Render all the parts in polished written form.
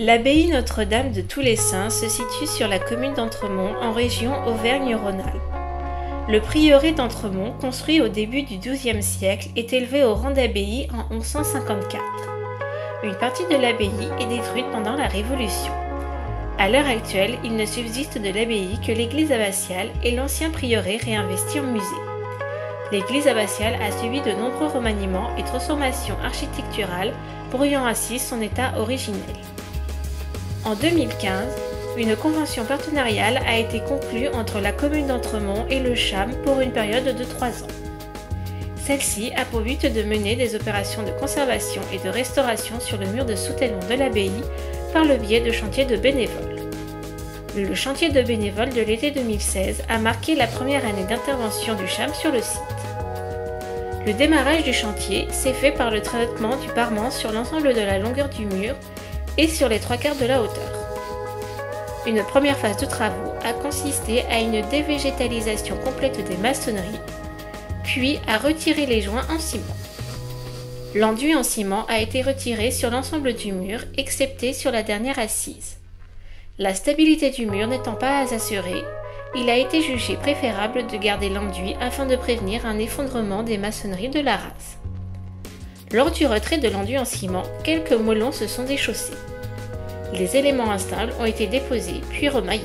L'abbaye Notre-Dame de Tous les Saints se situe sur la commune d'Entremont en région Auvergne-Rhône-Alpes. Le prieuré d'Entremont, construit au début du XIIe siècle, est élevé au rang d'abbaye en 1154. Une partie de l'abbaye est détruite pendant la Révolution. À l'heure actuelle, il ne subsiste de l'abbaye que l'église abbatiale et l'ancien prieuré réinvesti en musée. L'église abbatiale a subi de nombreux remaniements et transformations architecturales pour ayant ainsi son état originel. En 2015, une convention partenariale a été conclue entre la commune d'Entremont et le CHAM pour une période de 3 ans. Celle-ci a pour but de mener des opérations de conservation et de restauration sur le mur de soutènement de l'abbaye par le biais de chantiers de bénévoles. Le chantier de bénévoles de l'été 2016 a marqué la première année d'intervention du CHAM sur le site. Le démarrage du chantier s'est fait par le traitement du parement sur l'ensemble de la longueur du mur et sur les 3/4 de la hauteur. Une première phase de travaux a consisté à une dévégétalisation complète des maçonneries, puis à retirer les joints en ciment. L'enduit en ciment a été retiré sur l'ensemble du mur, excepté sur la dernière assise. La stabilité du mur n'étant pas assurée, il a été jugé préférable de garder l'enduit afin de prévenir un effondrement des maçonneries de la race. Lors du retrait de l'enduit en ciment, quelques moellons se sont déchaussés. Les éléments instables ont été déposés puis remaillés.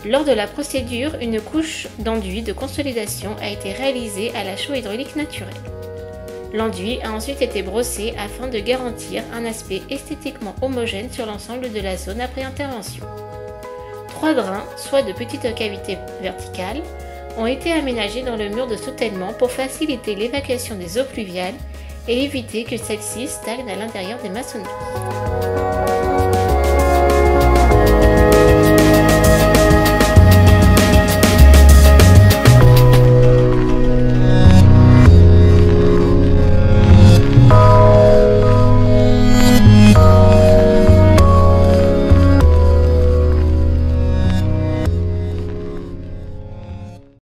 Lors de la procédure, une couche d'enduit de consolidation a été réalisée à la chaux hydraulique naturelle. L'enduit a ensuite été brossé afin de garantir un aspect esthétiquement homogène sur l'ensemble de la zone après intervention. 3 drains, soit de petites cavités verticales, ont été aménagés dans le mur de soutènement pour faciliter l'évacuation des eaux pluviales et éviter que celles-ci stagnent à l'intérieur des maçonneries.